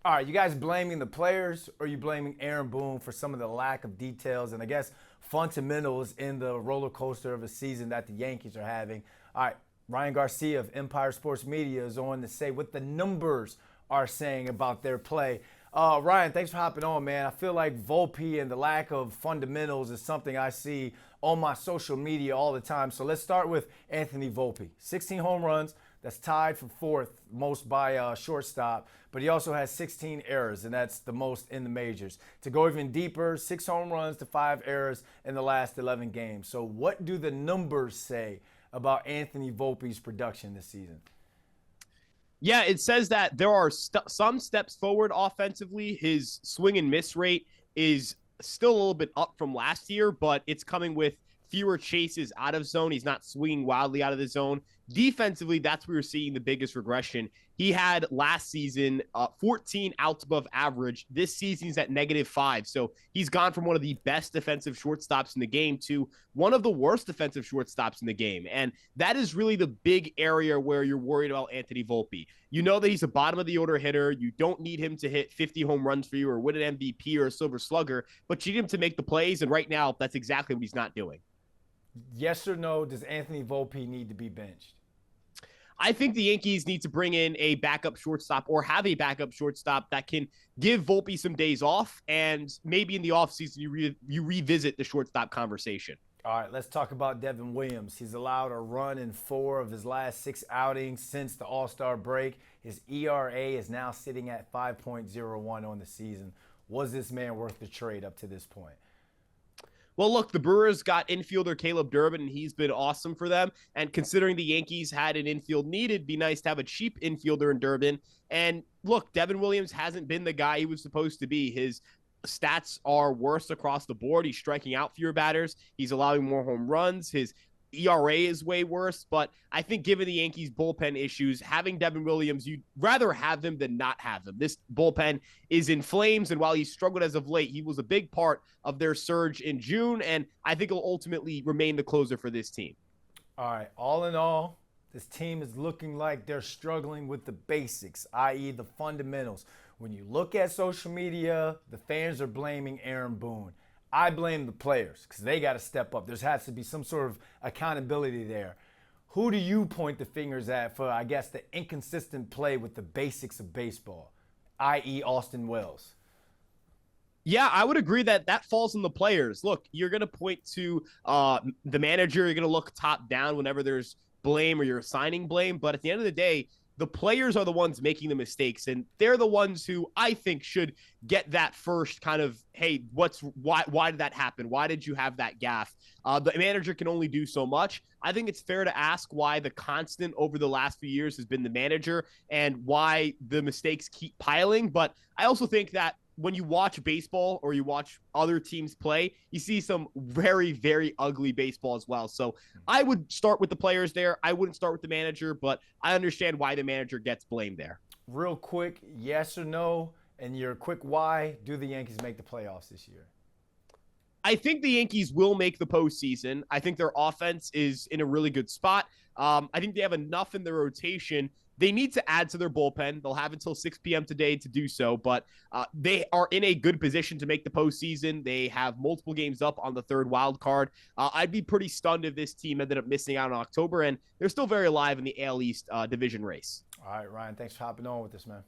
All right, you guys blaming the players or are you blaming Aaron Boone for some of the lack of details and I guess fundamentals in the roller coaster of a season that the Yankees are having? All right, Ryan Garcia of Empire Sports Media is on to say what the numbers are saying about their play. Ryan, thanks for hopping on, man. I feel like Volpe and the lack of fundamentals is something I see on my social media all the time. So let's start with Anthony Volpe. 16 home runs. That's tied for fourth most by a shortstop, but he also has 16 errors, and that's the most in the majors. To go even deeper, 6 home runs to 5 errors in the last 11 games. So what do the numbers say about Anthony Volpe's production this season? Yeah, it says that there are some steps forward offensively. His swing and miss rate is still a little bit up from last year, but it's coming with fewer chases out of zone. He's not swinging wildly out of the zone. Defensively, that's where we're seeing the biggest regression. He had last season 14 outs above average. This season he's at -5. So he's gone from one of the best defensive shortstops in the game to one of the worst defensive shortstops in the game. And that is really the big area where you're worried about Anthony Volpe. You know that he's a bottom of the order hitter. You don't need him to hit 50 home runs for you or win an MVP or a Silver Slugger, but you need him to make the plays. And right now, that's exactly what he's not doing. Yes or no, does Anthony Volpe need to be benched? I think the Yankees need to bring in a backup shortstop or have a backup shortstop that can give Volpe some days off, and maybe in the offseason you revisit the shortstop conversation. All right, let's talk about Devin Williams. He's allowed a run in 4 of his last 6 outings since the All-Star break. His ERA is now sitting at 5.01 on the season. Was this man worth the trade up to this point? Well, look, the Brewers got infielder Caleb Durbin, and he's been awesome for them. And considering the Yankees had an infield need, it'd be nice to have a cheap infielder in Durbin. And look, Devin Williams hasn't been the guy he was supposed to be. His stats are worse across the board. He's striking out fewer batters. He's allowing more home runs. His ERA is way worse, but I think given the Yankees bullpen issues, having Devin Williams, you'd rather have him than not have him. This bullpen is in flames, and while he's struggled as of late, he was a big part of their surge in June, and I think he'll ultimately remain the closer for this team. All right, all in all, this team is looking like they're struggling with the basics, i.e. the fundamentals. When you look at social media, the fans are blaming Aaron Boone. I blame the players because they got to step up. There has to be some sort of accountability there. Who do you point the fingers at for, I guess, the inconsistent play with the basics of baseball, i.e. Austin Wells? Yeah, I would agree that that falls on the players. Look, you're going to point to the manager. You're going to look top down whenever there's blame or you're assigning blame. But at the end of the day, the players are the ones making the mistakes, and they're the ones who I think should get that first kind of, hey, why did that happen? Why did you have that gaffe? The manager can only do so much. I think it's fair to ask why the constant over the last few years has been the manager and why the mistakes keep piling. But I also think that when you watch baseball or you watch other teams play, you see some very, very ugly baseball as well. So I would start with the players there. I wouldn't start with the manager, but I understand why the manager gets blamed there. Real quick, yes or no, and your quick why, do the Yankees make the playoffs this year? I think the Yankees will make the postseason. I think their offense is in a really good spot. I think they have enough in their rotation. They need to add to their bullpen. They'll have until 6 p.m. today to do so, but they are in a good position to make the postseason. They have multiple games up on the third wild card. I'd be pretty stunned if this team ended up missing out in October, and they're still very alive in the AL East division race. All right, Ryan, thanks for hopping on with us, man.